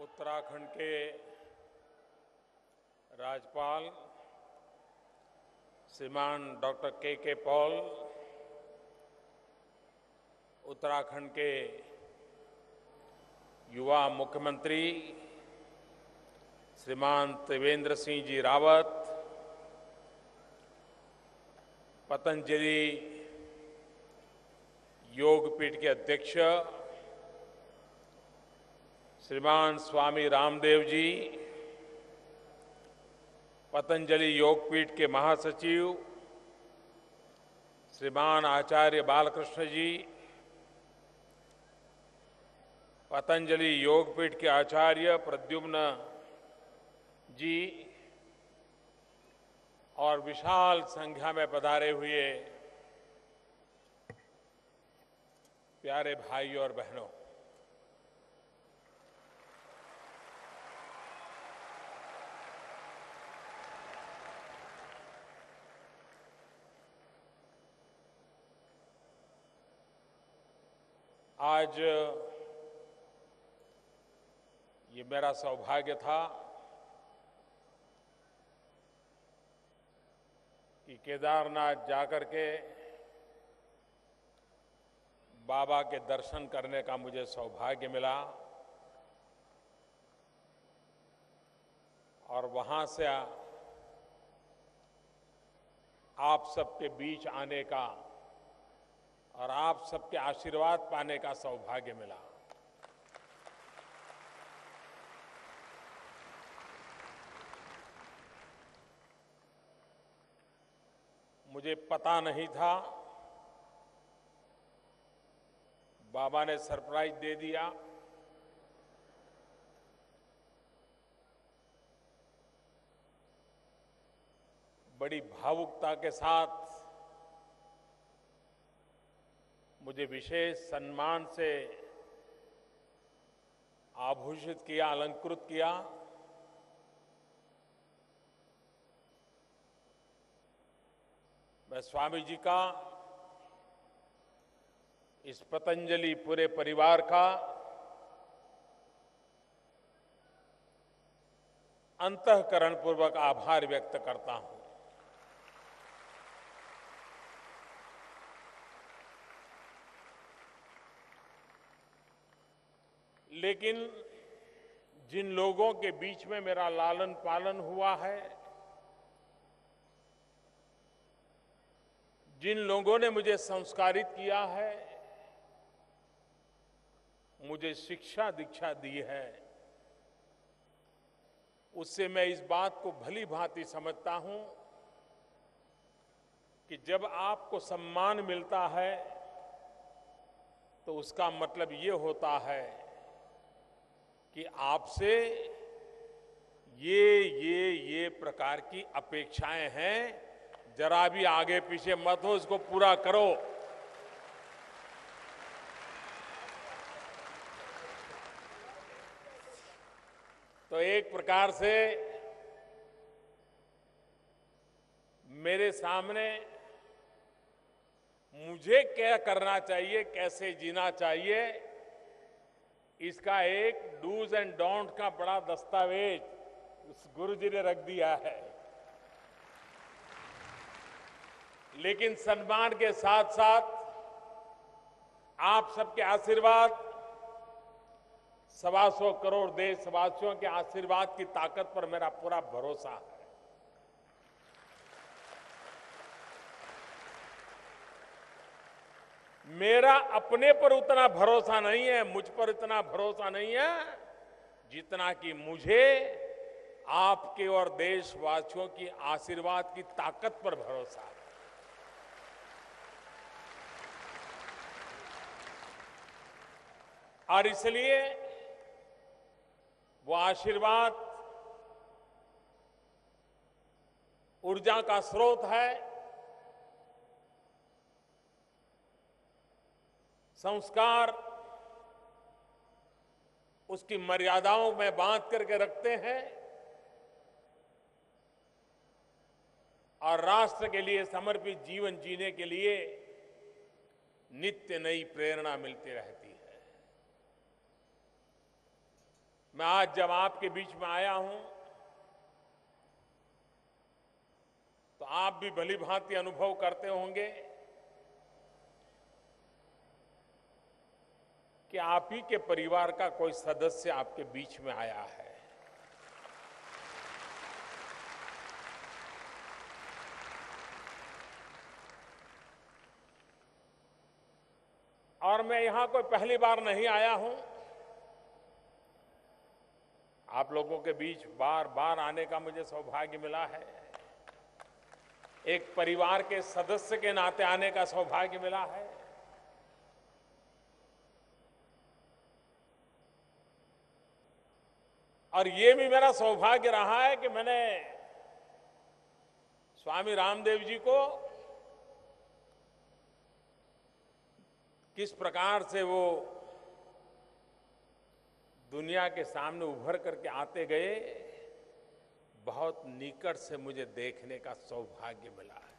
उत्तराखंड के राज्यपाल श्रीमान डॉक्टर के पॉल, उत्तराखंड के युवा मुख्यमंत्री श्रीमान त्रिवेंद्र सिंह जी रावत, पतंजलि योगपीठ के अध्यक्ष श्रीमान स्वामी रामदेव जी, पतंजलि योगपीठ के महासचिव श्रीमान आचार्य बालकृष्ण जी, पतंजलि योगपीठ के आचार्य प्रद्युम्न जी और विशाल संख्या में पधारे हुए प्यारे भाई और बहनों, आज ये मेरा सौभाग्य था कि केदारनाथ जाकर के बाबा के दर्शन करने का मुझे सौभाग्य मिला और वहां से आप सबके बीच आने का और आप सबके आशीर्वाद पाने का सौभाग्य मिला। मुझे पता नहीं था, बाबा ने सरप्राइज दे दिया। बड़ी भावुकता के साथ मुझे विशेष सम्मान से आभूषित किया, अलंकृत किया। मैं स्वामी जी का, इस पतंजलि पूरे परिवार का अंतःकरणपूर्वक आभार व्यक्त करता हूं। लेकिन जिन लोगों के बीच में मेरा लालन पालन हुआ है, जिन लोगों ने मुझे संस्कारित किया है, मुझे शिक्षा दीक्षा दी है, उससे मैं इस बात को भली भांति समझता हूं कि जब आपको सम्मान मिलता है तो उसका मतलब ये होता है कि आपसे ये प्रकार की अपेक्षाएं हैं, जरा भी आगे पीछे मत हो, इसको पूरा करो। तो एक प्रकार से मेरे सामने मुझे क्या करना चाहिए, कैसे जीना चाहिए, इसका एक डूज एंड डोंट का बड़ा दस्तावेज उस गुरुजी ने रख दिया है। लेकिन सम्मान के साथ साथ आप सबके आशीर्वाद, 125 करोड़ देशवासियों के आशीर्वाद की ताकत पर मेरा पूरा भरोसा है। मेरा अपने पर उतना भरोसा नहीं है, मुझ पर इतना भरोसा नहीं है जितना कि मुझे आपके और देशवासियों की आशीर्वाद की ताकत पर भरोसा है। और इसलिए वो आशीर्वाद ऊर्जा का स्रोत है, संस्कार उसकी मर्यादाओं में बांध करके रखते हैं और राष्ट्र के लिए समर्पित जीवन जीने के लिए नित्य नई प्रेरणा मिलती रहती है। मैं आज जब आपके बीच में आया हूं तो आप भी भली भांति अनुभव करते होंगे कि आप ही के परिवार का कोई सदस्य आपके बीच में आया है। और मैं यहां कोई पहली बार नहीं आया हूं। आप लोगों के बीच बार बार आने का मुझे सौभाग्य मिला है। एक परिवार के सदस्य के नाते आने का सौभाग्य मिला है। और ये भी मेरा सौभाग्य रहा है कि मैंने स्वामी रामदेव जी को किस प्रकार से वो दुनिया के सामने उभर करके आते गए, बहुत निकट से मुझे देखने का सौभाग्य मिला है।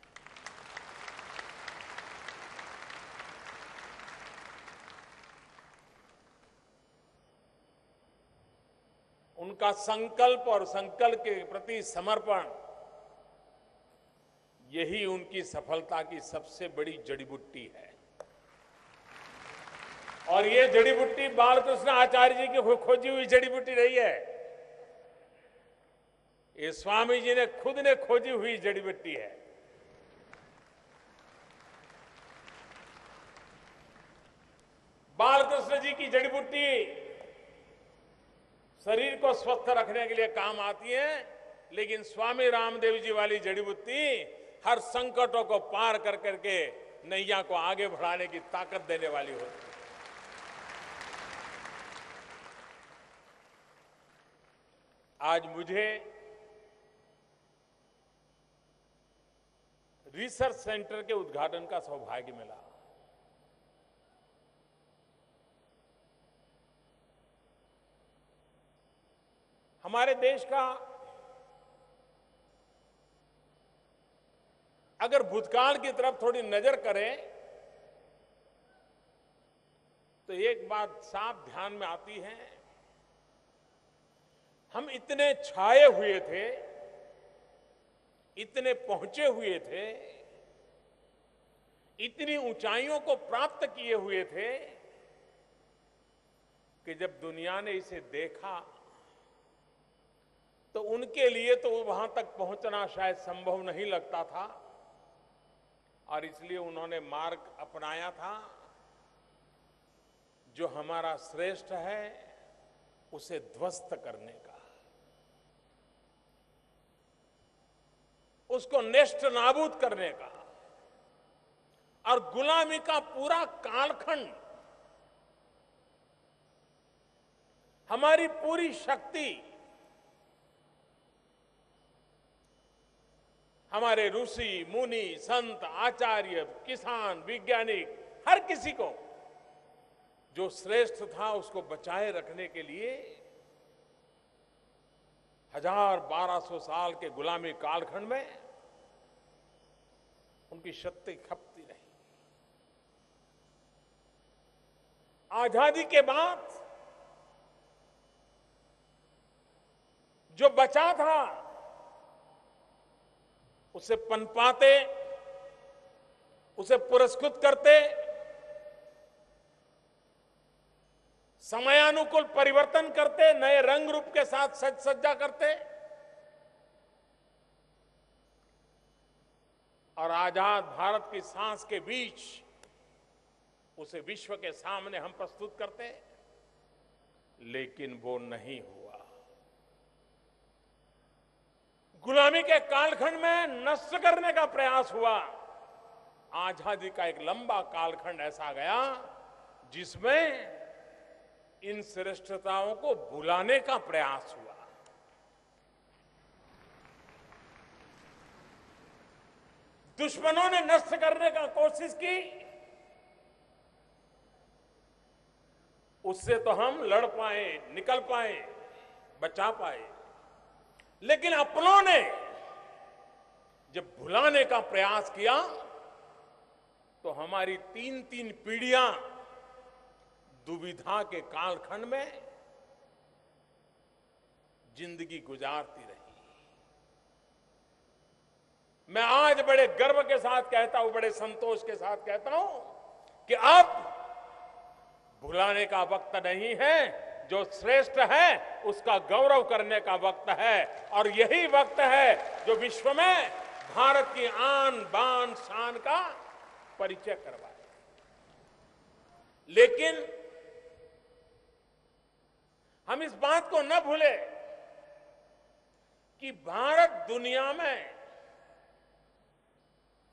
उनका संकल्प और संकल्प के प्रति समर्पण, यही उनकी सफलता की सबसे बड़ी जड़ी बूटी है। और ये जड़ी बूटी बालकृष्ण आचार्य जी की खोजी हुई जड़ी बूटी नहीं है, ये स्वामी जी ने खुद ने खोजी हुई जड़ी बूटी है। बालकृष्ण जी की जड़ी बूटी शरीर को स्वस्थ रखने के लिए काम आती है, लेकिन स्वामी रामदेव जी वाली जड़ी बूटी हर संकटों को पार कर करके नैया को आगे बढ़ाने की ताकत देने वाली होती है। आज मुझे रिसर्च सेंटर के उद्घाटन का सौभाग्य मिला। हमारे देश का अगर भूतकाल की तरफ थोड़ी नजर करें तो एक बात साफ ध्यान में आती है, हम इतने छाए हुए थे, इतने पहुंचे हुए थे, इतनी ऊंचाइयों को प्राप्त किए हुए थे कि जब दुनिया ने इसे देखा तो उनके लिए तो वहां तक पहुंचना शायद संभव नहीं लगता था, और इसलिए उन्होंने मार्ग अपनाया था जो हमारा श्रेष्ठ है उसे ध्वस्त करने का, उसको नेष्ट नाबूद करने का। और गुलामी का पूरा कालखंड, हमारी पूरी शक्ति, हमारे ऋषि मुनि संत आचार्य किसान वैज्ञानिक हर किसी को जो श्रेष्ठ था उसको बचाए रखने के लिए 1200 साल के गुलामी कालखंड में उनकी शक्ति खपती रही। आजादी के बाद जो बचा था उसे पनपाते, उसे पुरस्कृत करते, समयानुकूल परिवर्तन करते, नए रंग रूप के साथ सज सज्जा करते, और आजाद भारत की सांस के बीच उसे विश्व के सामने हम प्रस्तुत करते, लेकिन वो नहीं हुआ। गुलामी के कालखंड में नष्ट करने का प्रयास हुआ। आजादी का एक लंबा कालखंड ऐसा गया जिसमें इन श्रेष्ठताओं को भुलाने का प्रयास हुआ। दुश्मनों ने नष्ट करने का कोशिश की, उससे तो हम लड़ पाए, निकल पाए, बचा पाए, लेकिन अपनों ने जब भुलाने का प्रयास किया तो हमारी 3-3 पीढ़ियां दुविधा के कालखंड में जिंदगी गुजारती रही। मैं आज बड़े गर्व के साथ कहता हूं, बड़े संतोष के साथ कहता हूं कि अब भुलाने का वक्त नहीं है। जो श्रेष्ठ है उसका गौरव करने का वक्त है, और यही वक्त है जो विश्व में भारत की आन बान शान का परिचय करवाए। लेकिन हम इस बात को न भूले कि भारत दुनिया में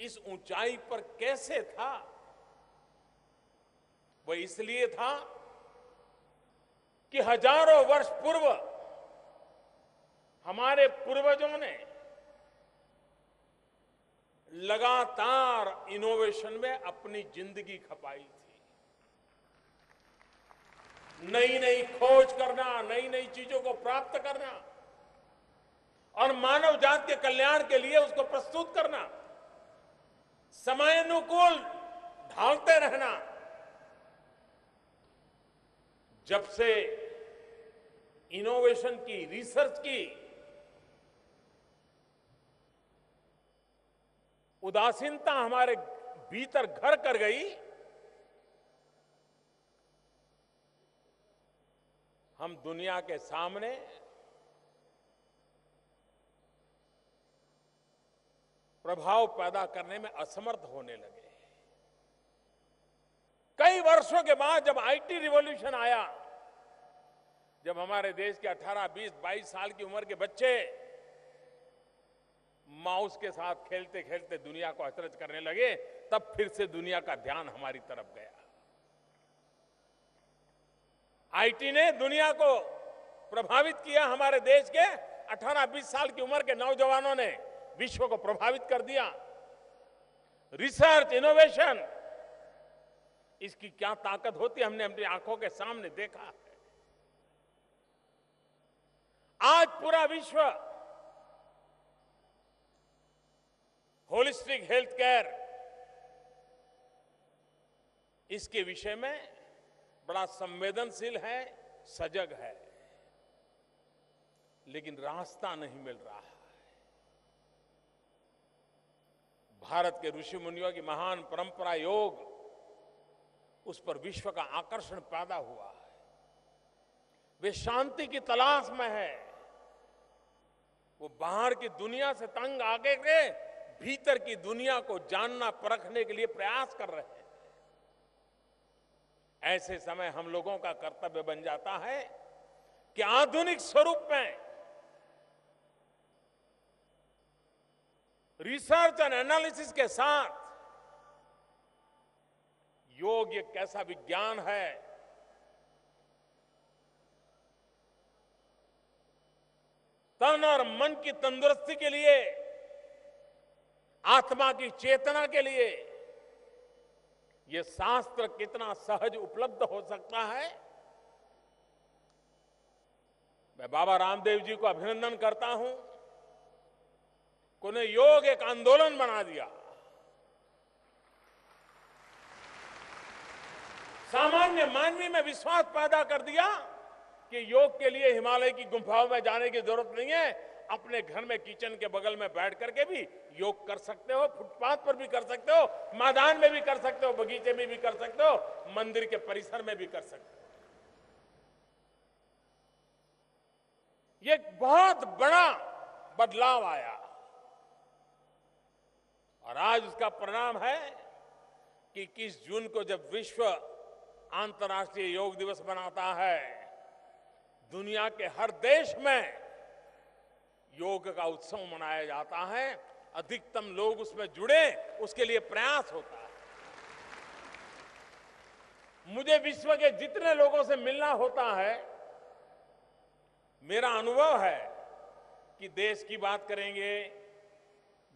इस ऊंचाई पर कैसे था। वह इसलिए था कि हजारों वर्ष पूर्व हमारे पूर्वजों ने लगातार इनोवेशन में अपनी जिंदगी खपाई थी। नई नई खोज करना, नई नई चीजों को प्राप्त करना और मानव जाति के कल्याण के लिए उसको प्रस्तुत करना, समयानुकूल ढालते रहना। जब से इनोवेशन की, रिसर्च की उदासीनता हमारे भीतर घर कर गई, हम दुनिया के सामने प्रभाव पैदा करने में असमर्थ होने लगे। कई वर्षों के बाद जब आईटी रिवॉल्यूशन आया, जब हमारे देश के 18, 20, 22 साल की उम्र के बच्चे माउस के साथ खेलते खेलते दुनिया को अचरज करने लगे, तब फिर से दुनिया का ध्यान हमारी तरफ गया। आईटी ने दुनिया को प्रभावित किया। हमारे देश के 18, 20 साल की उम्र के नौजवानों ने विश्व को प्रभावित कर दिया। रिसर्च, इनोवेशन, इसकी क्या ताकत होती है हमने अपनी आंखों के सामने देखा है। आज पूरा विश्व होलिस्टिक हेल्थ केयर, इसके विषय में बड़ा संवेदनशील है, सजग है, लेकिन रास्ता नहीं मिल रहा है। भारत के ऋषि मुनियों की महान परंपरा योग, उस पर विश्व का आकर्षण पैदा हुआ है। वे शांति की तलाश में है। वो बाहर की दुनिया से तंग आगे के भीतर की दुनिया को जानना, परखने के लिए प्रयास कर रहे हैं। ऐसे समय हम लोगों का कर्तव्य बन जाता है कि आधुनिक स्वरूप में रिसर्च एंड एनालिसिस के साथ योग एक ऐसा विज्ञान है तन और मन की तंदुरुस्ती के लिए, आत्मा की चेतना के लिए यह शास्त्र कितना सहज उपलब्ध हो सकता है। मैं बाबा रामदेव जी को अभिनंदन करता हूं कि उन्हें योग एक आंदोलन बना दिया। सामान्य मानवी में विश्वास पैदा कर दिया कि योग के लिए हिमालय की गुफाओं में जाने की जरूरत नहीं है। अपने घर में किचन के बगल में बैठ करके भी योग कर सकते हो, फुटपाथ पर भी कर सकते हो, मैदान में भी कर सकते हो, बगीचे में भी कर सकते हो, मंदिर के परिसर में भी कर सकते हो। ये एक बहुत बड़ा बदलाव आया और आज उसका परिणाम है कि 21 जून को जब विश्व अंतर्राष्ट्रीय योग दिवस मनाता है, दुनिया के हर देश में योग का उत्सव मनाया जाता है। अधिकतम लोग उसमें जुड़े, उसके लिए प्रयास होता है। मुझे विश्व के जितने लोगों से मिलना होता है, मेरा अनुभव है कि देश की बात करेंगे,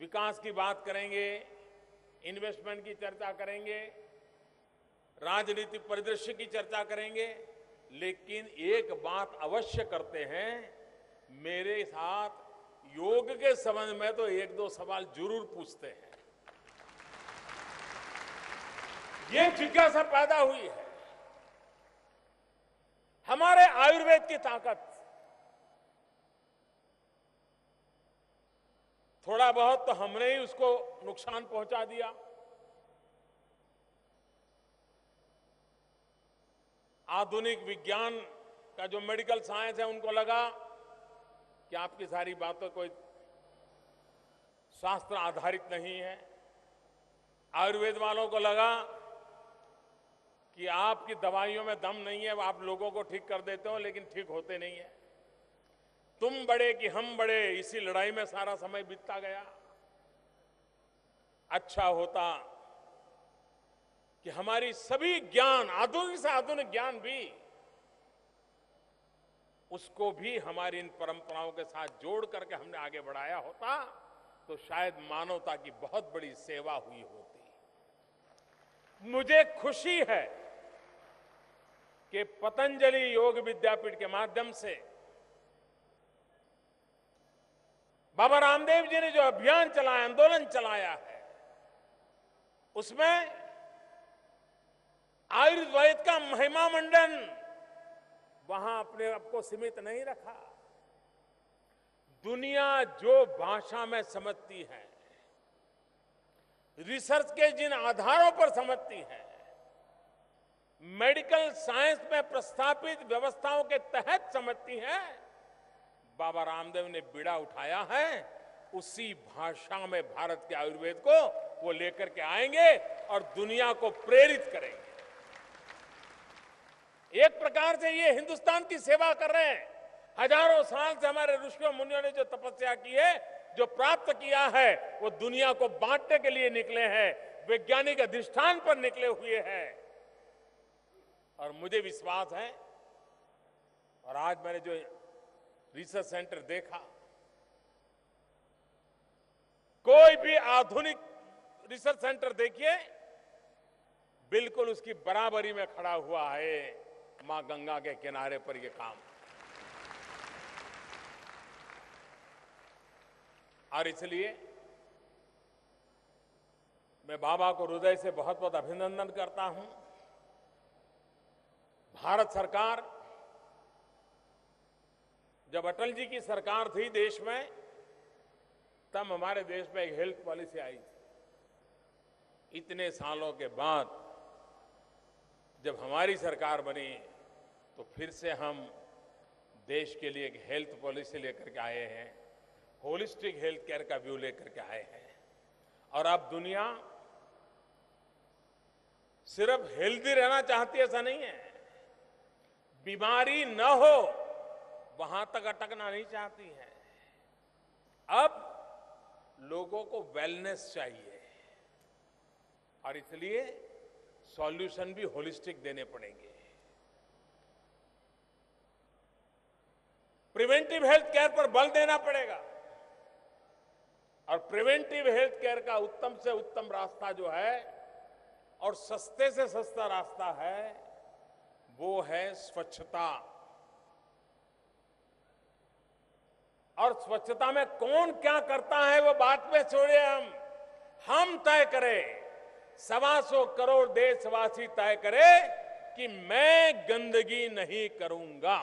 विकास की बात करेंगे, इन्वेस्टमेंट की चर्चा करेंगे, राजनीतिक परिदृश्य की चर्चा करेंगे, लेकिन एक बात अवश्य करते हैं, मेरे साथ योग के संबंध में तो एक दो सवाल जरूर पूछते हैं। ये जिज्ञासा पैदा हुई है। हमारे आयुर्वेद की ताकत, थोड़ा बहुत तो हमने ही उसको नुकसान पहुंचा दिया। आधुनिक विज्ञान का जो मेडिकल साइंस है, उनको लगा कि आपकी सारी बातें कोई शास्त्र आधारित नहीं है। आयुर्वेद वालों को लगा कि आपकी दवाइयों में दम नहीं है, आप लोगों को ठीक कर देते हो लेकिन ठीक होते नहीं है। तुम बड़े कि हम बड़े, इसी लड़ाई में सारा समय बीतता गया। अच्छा होता कि हमारी सभी ज्ञान, आधुनिक से आधुनिक ज्ञान भी, उसको भी हमारी इन परंपराओं के साथ जोड़ करके हमने आगे बढ़ाया होता तो शायद मानवता की बहुत बड़ी सेवा हुई होती। मुझे खुशी है कि पतंजलि योग विद्यापीठ के माध्यम से बाबा रामदेव जी ने जो अभियान चलाया, आंदोलन चलाया है, उसमें आयुर्वेद का महिमा मंडन वहां अपने आप को सीमित नहीं रखा। दुनिया जो भाषा में समझती है, रिसर्च के जिन आधारों पर समझती है, मेडिकल साइंस में प्रस्तावित व्यवस्थाओं के तहत समझती है, बाबा रामदेव ने बीड़ा उठाया है। उसी भाषा में भारत के आयुर्वेद को वो लेकर के आएंगे और दुनिया को प्रेरित करेंगे। एक प्रकार से ये हिंदुस्तान की सेवा कर रहे हैं। हजारों साल से हमारे ऋषियों मुनियों ने जो तपस्या की है, जो प्राप्त किया है, वो दुनिया को बांटने के लिए निकले हैं, वैज्ञानिक अधिष्ठान पर निकले हुए हैं। और मुझे विश्वास है, और आज मैंने जो रिसर्च सेंटर देखा, कोई भी आधुनिक रिसर्च सेंटर देखिए, बिल्कुल उसकी बराबरी में खड़ा हुआ है मां गंगा के किनारे पर यह काम। और इसलिए मैं बाबा को हृदय से बहुत बहुत अभिनंदन करता हूं। भारत सरकार, जब अटल जी की सरकार थी देश में, तब हमारे देश में एक हेल्थ पॉलिसी आई थी। इतने सालों के बाद जब हमारी सरकार बनी तो फिर से हम देश के लिए एक हेल्थ पॉलिसी लेकर के आए हैं, होलिस्टिक हेल्थ केयर का व्यू लेकर के आए हैं। और अब दुनिया सिर्फ हेल्दी रहना चाहती है, ऐसा नहीं है। बीमारी न हो वहां तक अटकना नहीं चाहती है। अब लोगों को वेलनेस चाहिए और इसलिए सॉल्यूशन भी होलिस्टिक देने पड़ेंगे। प्रिवेंटिव हेल्थ केयर पर बल देना पड़ेगा। और प्रिवेंटिव हेल्थ केयर का उत्तम से उत्तम रास्ता जो है और सस्ते से सस्ता रास्ता है, वो है स्वच्छता। और स्वच्छता में कौन क्या करता है वो बात में छोड़िए, हम तय करें। 125 करोड़ देशवासी तय करें कि मैं गंदगी नहीं करूंगा।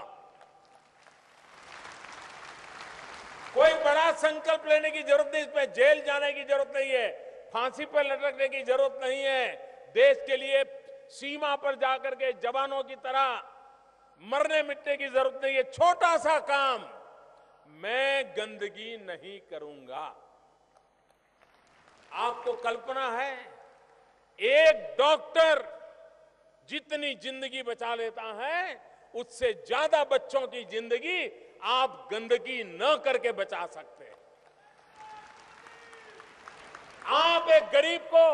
कोई बड़ा संकल्प लेने की जरूरत नहीं, इसमें जेल जाने की जरूरत नहीं है, फांसी पर लटकने की जरूरत नहीं है, देश के लिए सीमा पर जाकर के जवानों की तरह मरने मिटने की जरूरत नहीं है। छोटा सा काम, मैं गंदगी नहीं करूंगा। आपको कल्पना है, एक डॉक्टर जितनी जिंदगी बचा लेता है, उससे ज्यादा बच्चों की जिंदगी आप गंदगी न करके बचा सकते हैं। आप एक गरीब को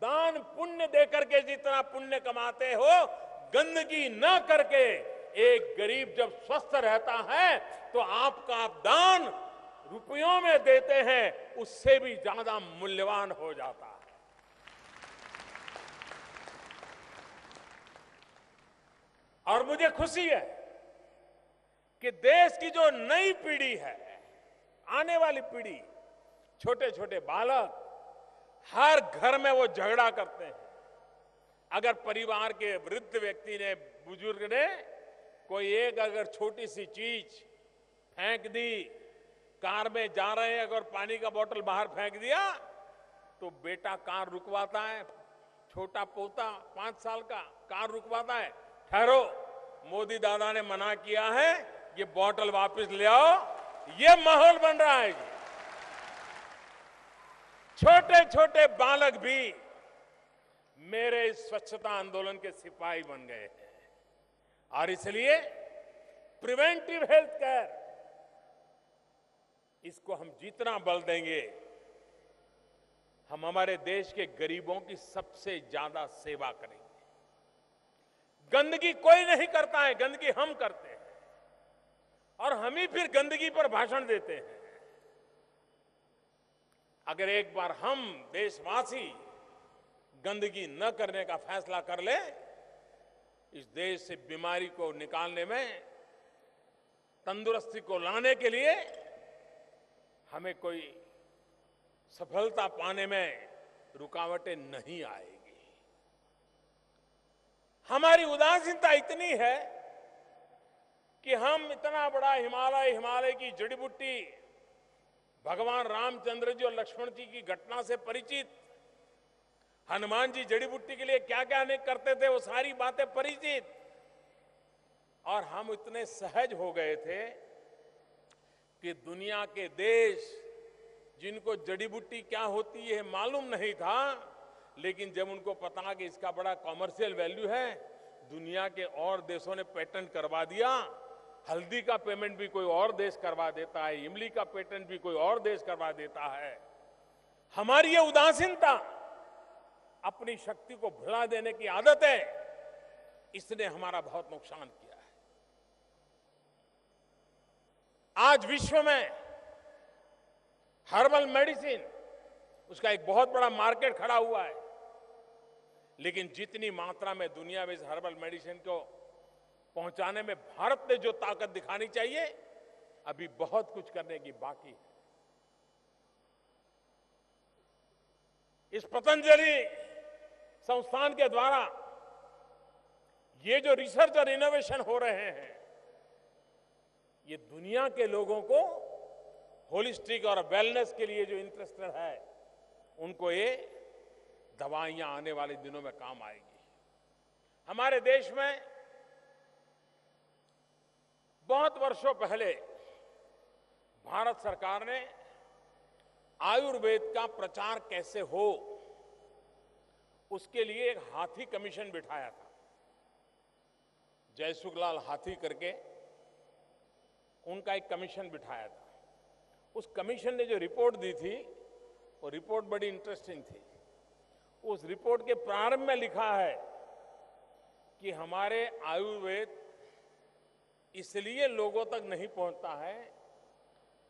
दान पुण्य देकर के जितना पुण्य कमाते हो, गंदगी न करके एक गरीब जब स्वस्थ रहता है तो आपका आप दान रुपयों में देते हैं, उससे भी ज्यादा मूल्यवान हो जाता है। और मुझे खुशी है कि देश की जो नई पीढ़ी है, आने वाली पीढ़ी, छोटे छोटे बालक, हर घर में वो झगड़ा करते हैं। अगर परिवार के वृद्ध व्यक्ति ने, बुजुर्ग ने कोई एक अगर छोटी सी चीज फेंक दी कार में जा रहे हैं, अगर पानी का बोतल बाहर फेंक दिया तो बेटा कार रुकवाता है, छोटा पोता 5 साल का कार रुकवाता है, ठहरो, मोदी दादा ने मना किया है, ये बोतल वापस ले आओ। ये माहौल बन रहा है। छोटे छोटे बालक भी मेरे स्वच्छता आंदोलन के सिपाही बन गए हैं। और इसलिए प्रिवेंटिव हेल्थ केयर, इसको हम जितना बल देंगे, हम हमारे देश के गरीबों की सबसे ज्यादा सेवा करेंगे। गंदगी कोई नहीं करता है, गंदगी हम करते हैं और हम ही फिर गंदगी पर भाषण देते हैं। अगर एक बार हम देशवासी गंदगी न करने का फैसला कर ले, इस देश से बीमारी को निकालने में, तंदुरुस्ती को लाने के लिए हमें कोई सफलता पाने में रुकावटें नहीं आएगी। हमारी उदासीनता इतनी है कि हम इतना बड़ा हिमालय की जड़ी बूटी, भगवान रामचंद्र जी और लक्ष्मण जी की घटना से परिचित, हनुमान जी जड़ी बूटी के लिए क्या क्या नहीं करते थे, वो सारी बातें परिचित, और हम इतने सहज हो गए थे कि दुनिया के देश जिनको जड़ी बूटी क्या होती है मालूम नहीं था, लेकिन जब उनको पता कि इसका बड़ा कॉमर्शियल वैल्यू है, दुनिया के और देशों ने पेटेंट करवा दिया। हल्दी का पेमेंट भी कोई और देश करवा देता है, इमली का पेटेंट भी कोई और देश करवा देता है। हमारी ये उदासीनता, अपनी शक्ति को भुला देने की आदत है, इसने हमारा बहुत नुकसान किया है। आज विश्व में हर्बल मेडिसिन, उसका एक बहुत बड़ा मार्केट खड़ा हुआ है, लेकिन जितनी मात्रा में दुनिया में इस हर्बल मेडिसिन को पहुंचाने में भारत ने जो ताकत दिखानी चाहिए, अभी बहुत कुछ करने की बाकी है। इस पतंजलि संस्थान के द्वारा ये जो रिसर्च और इनोवेशन हो रहे हैं, ये दुनिया के लोगों को होलिस्टिक और वेलनेस के लिए जो इंटरेस्टेड है, उनको ये दवाइयां आने वाले दिनों में काम आएगी। हमारे देश में बहुत वर्षों पहले भारत सरकार ने आयुर्वेद का प्रचार कैसे हो, उसके लिए एक हाथी कमीशन बिठाया था। जयसुखलाल हाथी करके उनका एक कमीशन बिठाया था। उस कमीशन ने जो रिपोर्ट दी थी, वो रिपोर्ट बड़ी इंटरेस्टिंग थी। उस रिपोर्ट के प्रारंभ में लिखा है कि हमारे आयुर्वेद इसलिए लोगों तक नहीं पहुंचता है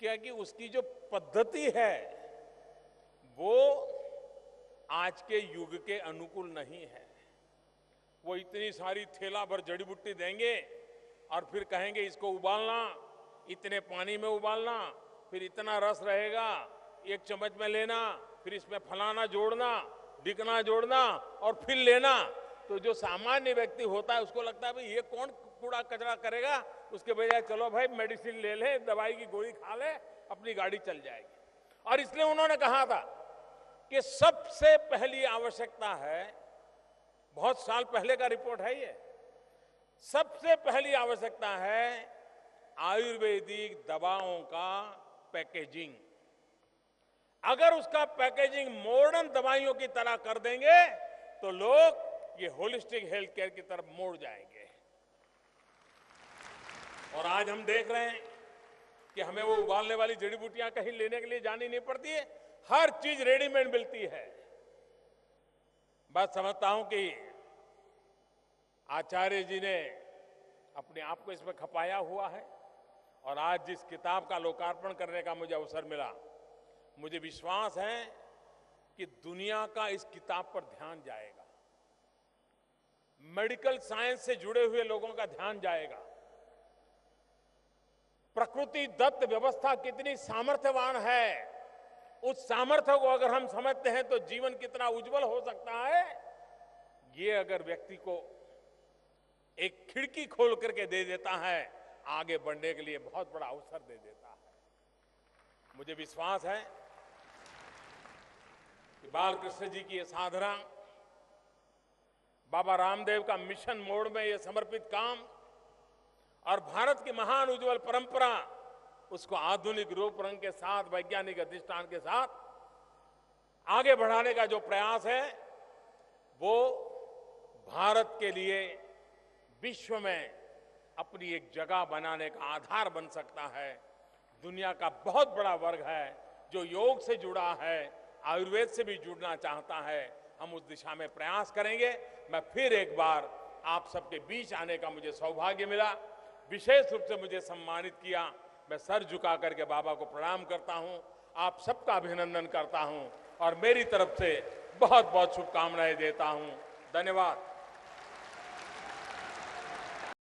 क्योंकि उसकी जो पद्धति है वो आज के युग के अनुकूल नहीं है। वो इतनी सारी थैला भर जड़ी बूटी देंगे और फिर कहेंगे इसको उबालना, इतने पानी में उबालना, फिर इतना रस रहेगा, 1 चम्मच में लेना, फिर इसमें फलाना जोड़ना, ढिकना जोड़ना और फिर लेना। तो जो सामान्य व्यक्ति होता है उसको लगता है भाई ये कौन कूड़ा कचरा करेगा, उसके बजाय चलो भाई मेडिसिन ले ले, दवाई की गोली खा ले, अपनी गाड़ी चल जाएगी। और इसलिए उन्होंने कहा था कि सबसे पहली आवश्यकता है, बहुत साल पहले का रिपोर्ट है ये, सबसे पहली आवश्यकता है आयुर्वेदिक दवाओं का पैकेजिंग। अगर उसका पैकेजिंग मॉडर्न दवाइयों की तरह कर देंगे तो लोग ये होलिस्टिक हेल्थ केयर की तरफ मोड़ जाएंगे। और आज हम देख रहे हैं कि हमें वो उबालने वाली जड़ी बूटियां कहीं लेने के लिए जानी नहीं पड़ती है, हर चीज रेडीमेड मिलती है। बस समझता हूं कि आचार्य जी ने अपने आप को इसमें खपाया हुआ है, और आज जिस किताब का लोकार्पण करने का मुझे अवसर मिला, मुझे विश्वास है कि दुनिया का इस किताब पर ध्यान जाएगा, मेडिकल साइंस से जुड़े हुए लोगों का ध्यान जाएगा। प्रकृति दत्त व्यवस्था कितनी सामर्थ्यवान है, उस सामर्थ्य को अगर हम समझते हैं तो जीवन कितना उज्जवल हो सकता है, ये अगर व्यक्ति को एक खिड़की खोल करके दे देता है, आगे बढ़ने के लिए बहुत बड़ा अवसर दे देता है। मुझे विश्वास है कि बालकृष्ण जी की ये साधना, बाबा रामदेव का मिशन मोड में ये समर्पित काम और भारत की महान उज्जवल परंपरा, उसको आधुनिक रूप रंग के साथ, वैज्ञानिक अधिष्ठान के साथ आगे बढ़ाने का जो प्रयास है, वो भारत के लिए विश्व में अपनी एक जगह बनाने का आधार बन सकता है। दुनिया का बहुत बड़ा वर्ग है जो योग से जुड़ा है, आयुर्वेद से भी जुड़ना चाहता है। हम उस दिशा में प्रयास करेंगे। मैं फिर एक बार आप सबके बीच आने का मुझे सौभाग्य मिला, विशेष रूप से मुझे सम्मानित किया। मैं सर झुका करके बाबा को प्रणाम करता हूं, आप सबका अभिनंदन करता हूं और मेरी तरफ से बहुत बहुत शुभकामनाएं देता हूं। धन्यवाद।